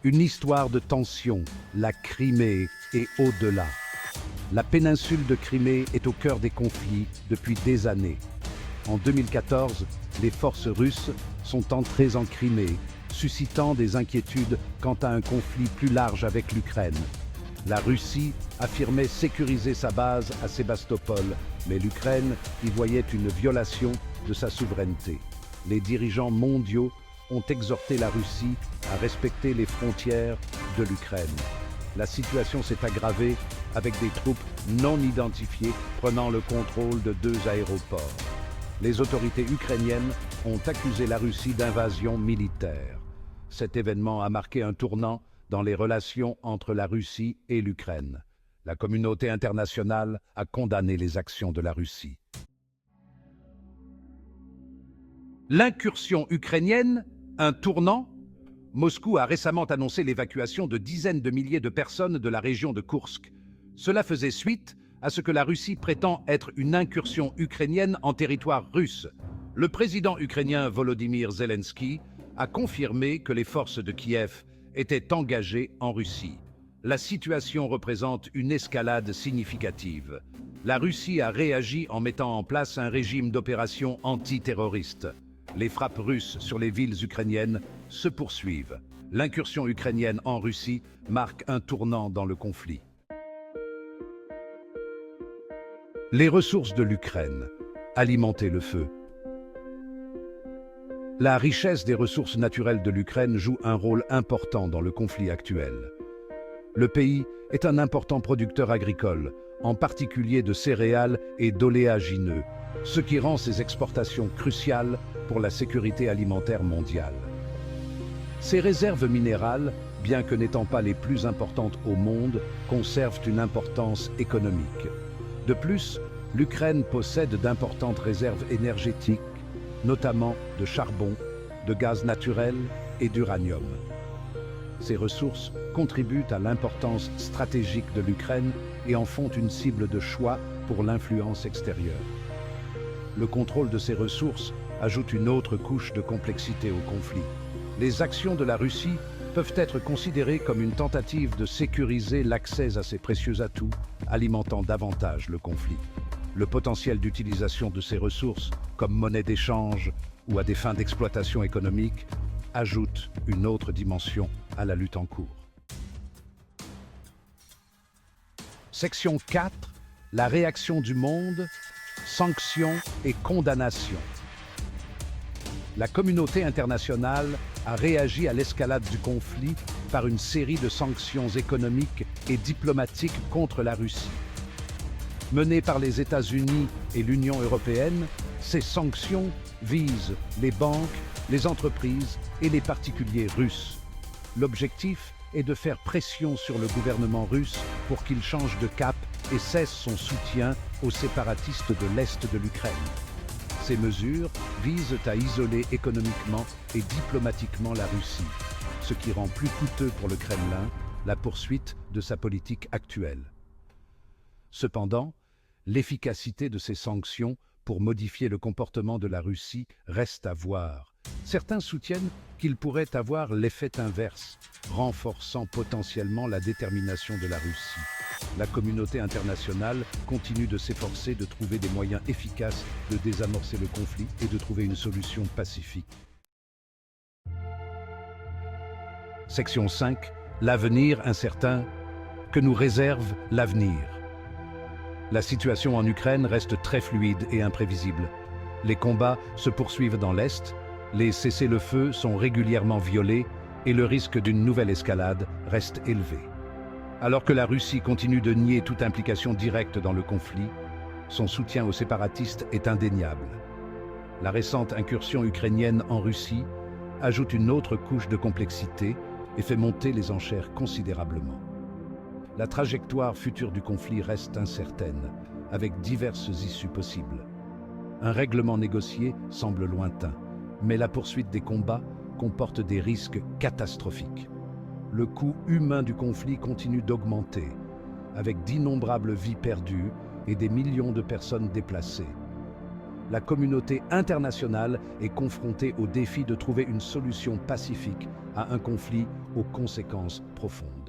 Une histoire de tension, la Crimée et au-delà. La péninsule de Crimée est au cœur des conflits depuis des années. En 2014, les forces russes sont entrées en Crimée, suscitant des inquiétudes quant à un conflit plus large avec l'Ukraine. La Russie affirmait sécuriser sa base à Sébastopol, mais l'Ukraine y voyait une violation de sa souveraineté. Les dirigeants mondiaux ont exhorté la Russie à respecter les frontières de l'Ukraine. La situation s'est aggravée avec des troupes non identifiées prenant le contrôle de 2 aéroports. Les autorités ukrainiennes ont accusé la Russie d'invasion militaire. Cet événement a marqué un tournant dans les relations entre la Russie et l'Ukraine. La communauté internationale a condamné les actions de la Russie. L'incursion ukrainienne, un tournant? Moscou a récemment annoncé l'évacuation de dizaines de milliers de personnes de la région de Koursk. Cela faisait suite à ce que la Russie prétend être une incursion ukrainienne en territoire russe. Le président ukrainien Volodymyr Zelensky a confirmé que les forces de Kiev étaient engagées en Russie. La situation représente une escalade significative. La Russie a réagi en mettant en place un régime d'opération antiterroriste. Les frappes russes sur les villes ukrainiennes se poursuivent. L'incursion ukrainienne en Russie marque un tournant dans le conflit. Les ressources de l'Ukraine. Alimenter le feu. La richesse des ressources naturelles de l'Ukraine joue un rôle important dans le conflit actuel. Le pays est un important producteur agricole, en particulier de céréales et d'oléagineux, ce qui rend ses exportations cruciales pour la sécurité alimentaire mondiale. Ces réserves minérales, bien que n'étant pas les plus importantes au monde, conservent une importance économique. De plus, l'Ukraine possède d'importantes réserves énergétiques, notamment de charbon, de gaz naturel et d'uranium. Ces ressources contribuent à l'importance stratégique de l'Ukraine et en font une cible de choix pour l'influence extérieure. Le contrôle de ces ressources ajoute une autre couche de complexité au conflit. Les actions de la Russie peuvent être considérées comme une tentative de sécuriser l'accès à ces précieux atouts, alimentant davantage le conflit. Le potentiel d'utilisation de ces ressources, comme monnaie d'échange ou à des fins d'exploitation économique, ajoute une autre dimension à la lutte en cours. Section 4. La réaction du monde, sanctions et condamnations. La communauté internationale a réagi à l'escalade du conflit par une série de sanctions économiques et diplomatiques contre la Russie. Menées par les États-Unis et l'Union européenne, ces sanctions visent les banques, les entreprises et les particuliers russes. L'objectif est de faire pression sur le gouvernement russe pour qu'il change de cap et cesse son soutien aux séparatistes de l'Est de l'Ukraine. Ces mesures visent à isoler économiquement et diplomatiquement la Russie, ce qui rend plus coûteux pour le Kremlin la poursuite de sa politique actuelle. Cependant, l'efficacité de ces sanctions pour modifier le comportement de la Russie reste à voir. Certains soutiennent qu'ils pourraient avoir l'effet inverse, renforçant potentiellement la détermination de la Russie. La communauté internationale continue de s'efforcer de trouver des moyens efficaces de désamorcer le conflit et de trouver une solution pacifique. Section 5. L'avenir incertain. Que nous réserve l'avenir? La situation en Ukraine reste très fluide et imprévisible. Les combats se poursuivent dans l'Est, les cessez-le-feu sont régulièrement violés et le risque d'une nouvelle escalade reste élevé. Alors que la Russie continue de nier toute implication directe dans le conflit, son soutien aux séparatistes est indéniable. La récente incursion ukrainienne en Russie ajoute une autre couche de complexité et fait monter les enchères considérablement. La trajectoire future du conflit reste incertaine, avec diverses issues possibles. Un règlement négocié semble lointain, mais la poursuite des combats comporte des risques catastrophiques. Le coût humain du conflit continue d'augmenter, avec d'innombrables vies perdues et des millions de personnes déplacées. La communauté internationale est confrontée au défi de trouver une solution pacifique à un conflit aux conséquences profondes.